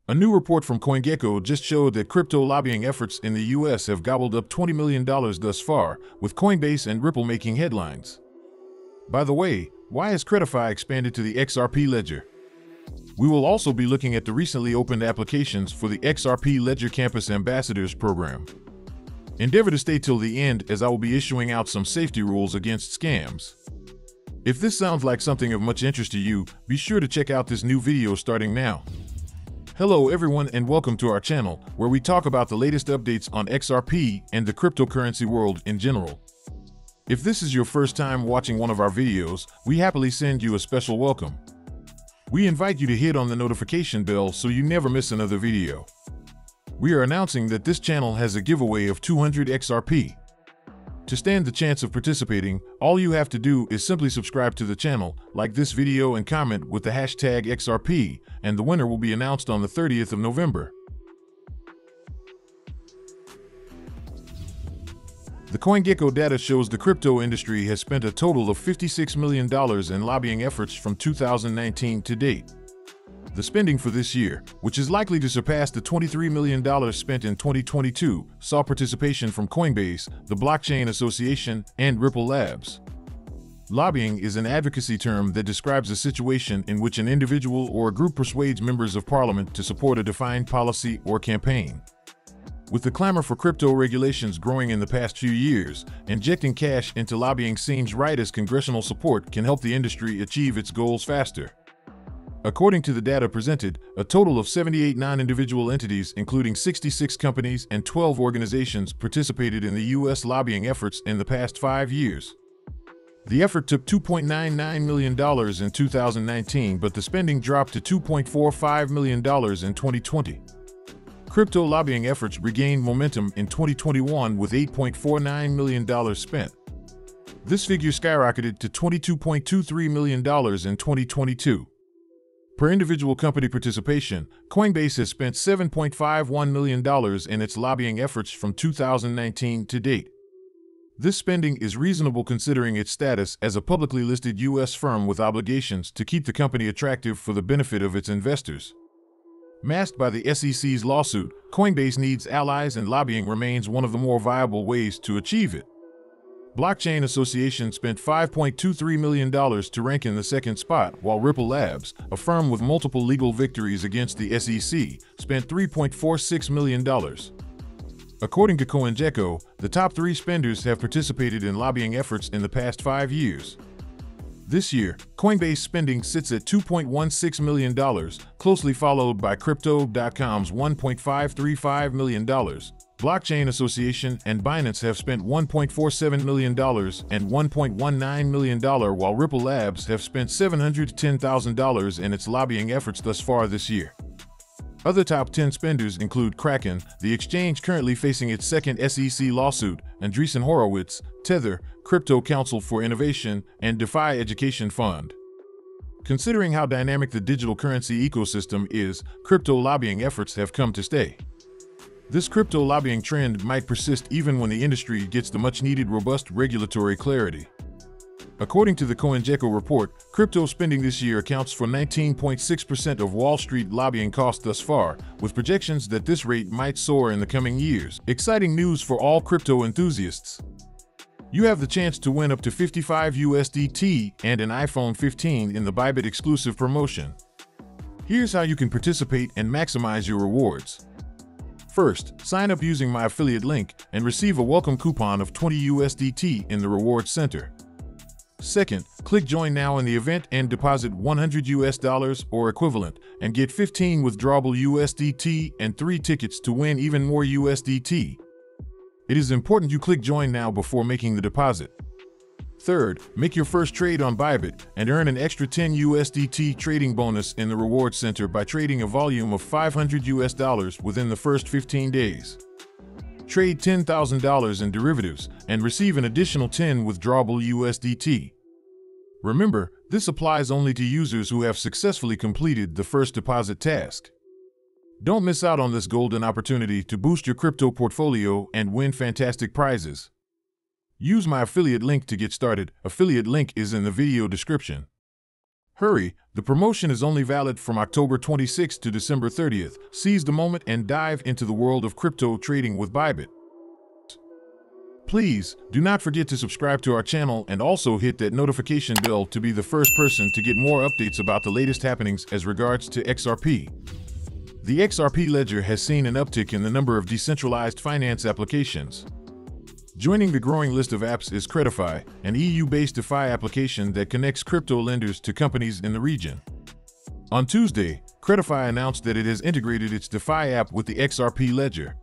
A new report from CoinGecko just showed that crypto lobbying efforts in the US have gobbled up $20 million thus far, with Coinbase and Ripple making headlines. By the way, why has Credefi expanded to the XRP Ledger? We will also be looking at the recently opened applications for the XRP Ledger Campus Ambassadors program. Endeavor to stay till the end, as I will be issuing out some safety rules against scams. If this sounds like something of much interest to you, be sure to check out this new video starting now. Hello everyone and welcome to our channel, where we talk about the latest updates on XRP and the cryptocurrency world in general. If this is your first time watching one of our videos, we happily send you a special welcome. We invite you to hit on the notification bell so you never miss another video. We are announcing that this channel has a giveaway of 200 XRP. To stand the chance of participating, all you have to do is simply subscribe to the channel, like this video and comment with the hashtag XRP, and the winner will be announced on the 30th of November. The CoinGecko data shows the crypto industry has spent a total of $56 million in lobbying efforts from 2019 to date. The spending for this year, which is likely to surpass the $23 million spent in 2022, saw participation from Coinbase, the Blockchain Association, and Ripple Labs. Lobbying is an advocacy term that describes a situation in which an individual or a group persuades members of parliament to support a defined policy or campaign. With the clamor for crypto regulations growing in the past few years, injecting cash into lobbying seems right, as congressional support can help the industry achieve its goals faster. According to the data presented, a total of 78 non-individual entities, including 66 companies and 12 organizations, participated in the U.S. lobbying efforts in the past 5 years. The effort took $2.99 million in 2019, but the spending dropped to $2.45 million in 2020. Crypto lobbying efforts regained momentum in 2021 with $8.49 million spent. This figure skyrocketed to $22.23 million in 2022. Per individual company participation, Coinbase has spent $7.51 million in its lobbying efforts from 2019 to date. This spending is reasonable considering its status as a publicly listed U.S. firm with obligations to keep the company attractive for the benefit of its investors. Masked by the SEC's lawsuit, Coinbase needs allies, and lobbying remains one of the more viable ways to achieve it. Blockchain Association spent $5.23 million to rank in the second spot, while Ripple Labs, a firm with multiple legal victories against the SEC, spent $3.46 million. According to CoinGecko, the top 3 spenders have participated in lobbying efforts in the past 5 years. This year, Coinbase spending sits at $2.16 million, closely followed by Crypto.com's $1.535 million. Blockchain Association and Binance have spent $1.47 million and $1.19 million, while Ripple Labs have spent $710,000 in its lobbying efforts thus far this year. Other top 10 spenders include Kraken, the exchange currently facing its second SEC lawsuit, Andreessen Horowitz, Tether, Crypto Council for Innovation, and DeFi Education Fund. Considering how dynamic the digital currency ecosystem is, crypto lobbying efforts have come to stay. This crypto lobbying trend might persist even when the industry gets the much-needed robust regulatory clarity. According to the CoinGecko report, crypto spending this year accounts for 19.6% of Wall Street lobbying costs thus far, with projections that this rate might soar in the coming years. Exciting news for all crypto enthusiasts! You have the chance to win up to 55 USDT and an iPhone 15 in the Bybit exclusive promotion. Here's how you can participate and maximize your rewards. First, sign up using my affiliate link and receive a welcome coupon of 20 USDT in the Rewards Center. Second, click Join Now in the event and deposit $100 or equivalent and get 15 withdrawable USDT and 3 tickets to win even more USDT. It is important you click Join Now before making the deposit. Third, make your first trade on Bybit and earn an extra 10 USDT trading bonus in the Rewards Center by trading a volume of $500 within the first 15 days. Trade $10,000 in derivatives and receive an additional 10 withdrawable USDT. Remember, this applies only to users who have successfully completed the first deposit task. Don't miss out on this golden opportunity to boost your crypto portfolio and win fantastic prizes. Use my affiliate link to get started. Affiliate link is in the video description. Hurry, the promotion is only valid from October 26th to December 30th. Seize the moment and dive into the world of crypto trading with Bybit. Please, do not forget to subscribe to our channel and also hit that notification bell to be the first person to get more updates about the latest happenings as regards to XRP. The XRP Ledger has seen an uptick in the number of decentralized finance applications. Joining the growing list of apps is Credefi, an EU-based DeFi application that connects crypto lenders to companies in the region. On Tuesday, Credefi announced that it has integrated its DeFi app with the XRP Ledger.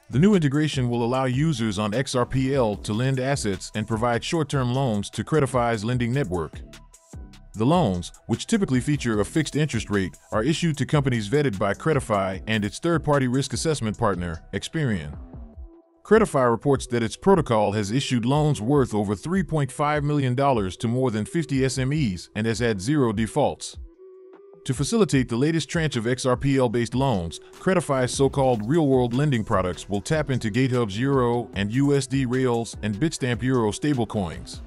The new integration will allow users on XRPL to lend assets and provide short-term loans to Credefi's lending network. The loans, which typically feature a fixed interest rate, are issued to companies vetted by Credefi and its third-party risk assessment partner, Experian. Credefi reports that its protocol has issued loans worth over $3.5 million to more than 50 SMEs and has had zero defaults. To facilitate the latest tranche of XRPL-based loans, Credefi's so-called real-world lending products will tap into GitHub's Euro and USD Rails and Bitstamp Euro stablecoins.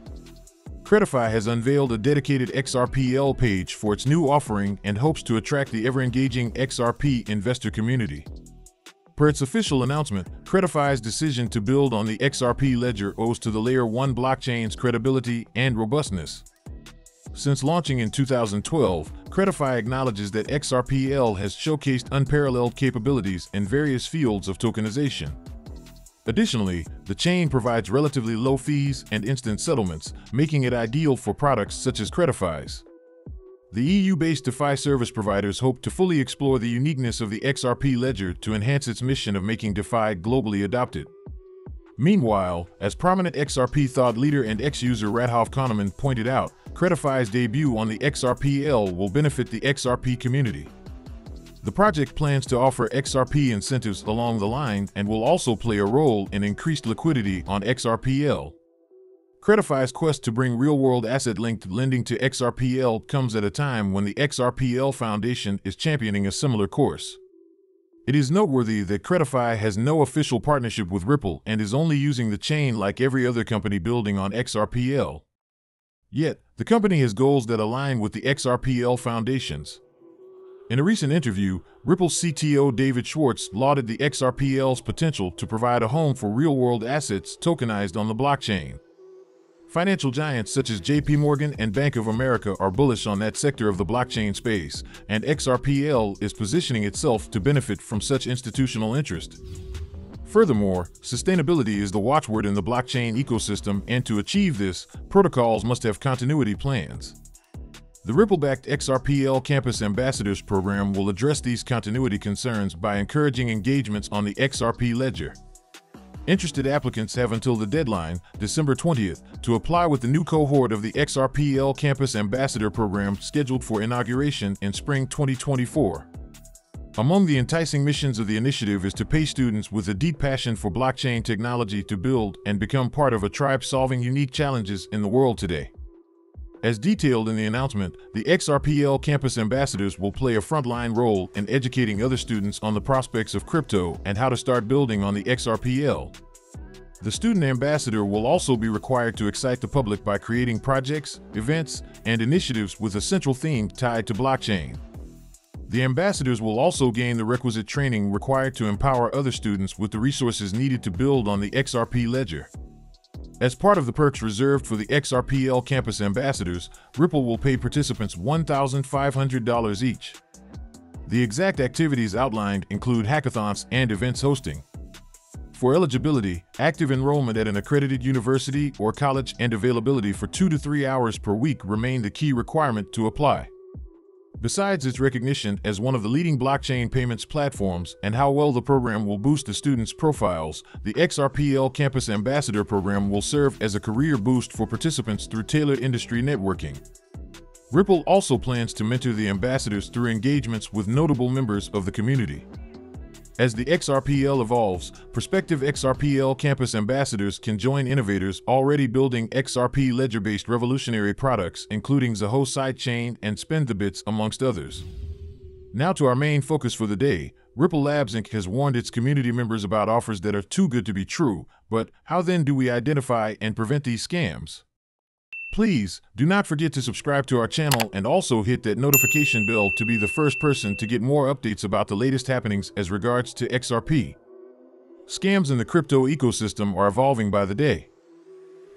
Credefi has unveiled a dedicated XRPL page for its new offering and hopes to attract the ever-engaging XRP investor community. Per its official announcement, Credefi's decision to build on the XRP Ledger owes to the Layer 1 blockchain's credibility and robustness. Since launching in 2012, Credefi acknowledges that XRPL has showcased unparalleled capabilities in various fields of tokenization. Additionally, the chain provides relatively low fees and instant settlements, making it ideal for products such as Credefi's. The EU-based DeFi service providers hope to fully explore the uniqueness of the XRP Ledger to enhance its mission of making DeFi globally adopted. Meanwhile, as prominent XRP thought leader and ex-user Radhof Kahneman pointed out, Credefi's debut on the XRPL will benefit the XRP community. The project plans to offer XRP incentives along the line and will also play a role in increased liquidity on XRPL. Credefi's quest to bring real-world asset-linked lending to XRPL comes at a time when the XRPL Foundation is championing a similar course. It is noteworthy that Credefi has no official partnership with Ripple and is only using the chain like every other company building on XRPL. Yet, the company has goals that align with the XRPL Foundation's. In a recent interview, Ripple's CTO David Schwartz lauded the XRPL's potential to provide a home for real-world assets tokenized on the blockchain. Financial giants such as JP Morgan and Bank of America are bullish on that sector of the blockchain space, and XRPL is positioning itself to benefit from such institutional interest. Furthermore, sustainability is the watchword in the blockchain ecosystem, and to achieve this, protocols must have continuity plans. The Ripple-backed XRPL Campus Ambassadors program will address these continuity concerns by encouraging engagements on the XRP Ledger. Interested applicants have until the deadline, December 20th, to apply with the new cohort of the XRPL Campus Ambassador program scheduled for inauguration in spring 2024. Among the enticing missions of the initiative is to pay students with a deep passion for blockchain technology to build and become part of a tribe solving unique challenges in the world today. As detailed in the announcement, the XRPL Campus Ambassadors will play a frontline role in educating other students on the prospects of crypto and how to start building on the XRPL. The student ambassador will also be required to excite the public by creating projects, events, and initiatives with a central theme tied to blockchain. The ambassadors will also gain the requisite training required to empower other students with the resources needed to build on the XRP Ledger. As part of the perks reserved for the XRPL Campus Ambassadors, Ripple will pay participants $1,500 each. The exact activities outlined include hackathons and events hosting. For eligibility, active enrollment at an accredited university or college and availability for 2 to 3 hours per week remain the key requirement to apply. Besides its recognition as one of the leading blockchain payments platforms and how well the program will boost the students' profiles, the XRPL Campus Ambassador program will serve as a career boost for participants through tailored industry networking. Ripple also plans to mentor the ambassadors through engagements with notable members of the community. As the XRPL evolves, prospective XRPL Campus Ambassadors can join innovators already building XRP Ledger-based revolutionary products, including Zoho sidechain and SpendTheBits, amongst others. Now to our main focus for the day. Ripple Labs Inc. has warned its community members about offers that are too good to be true, but how then do we identify and prevent these scams? Please do not forget to subscribe to our channel and also hit that notification bell to be the first person to get more updates about the latest happenings as regards to XRP. Scams in the crypto ecosystem are evolving by the day.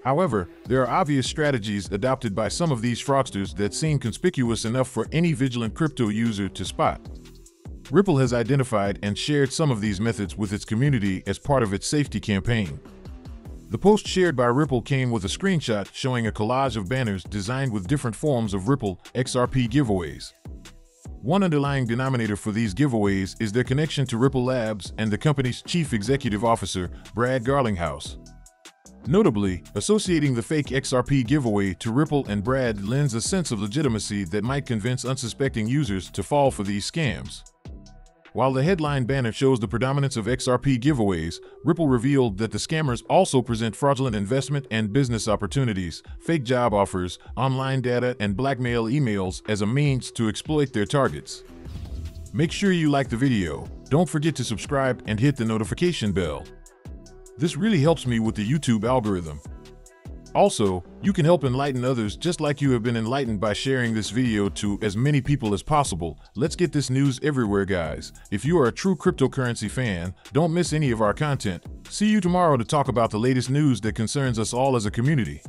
However, there are obvious strategies adopted by some of these fraudsters that seem conspicuous enough for any vigilant crypto user to spot. Ripple has identified and shared some of these methods with its community as part of its safety campaign. The post shared by Ripple came with a screenshot showing a collage of banners designed with different forms of Ripple XRP giveaways. One underlying denominator for these giveaways is their connection to Ripple Labs and the company's chief executive officer, Brad Garlinghouse. Notably, associating the fake XRP giveaway to Ripple and Brad lends a sense of legitimacy that might convince unsuspecting users to fall for these scams. While the headline banner shows the predominance of XRP giveaways, Ripple revealed that the scammers also present fraudulent investment and business opportunities, fake job offers, online data, and blackmail emails as a means to exploit their targets. Make sure you like the video, don't forget to subscribe and hit the notification bell. This really helps me with the YouTube algorithm. Also, you can help enlighten others just like you have been enlightened by sharing this video to as many people as possible. Let's get this news everywhere, guys. If you are a true cryptocurrency fan, don't miss any of our content. See you tomorrow to talk about the latest news that concerns us all as a community.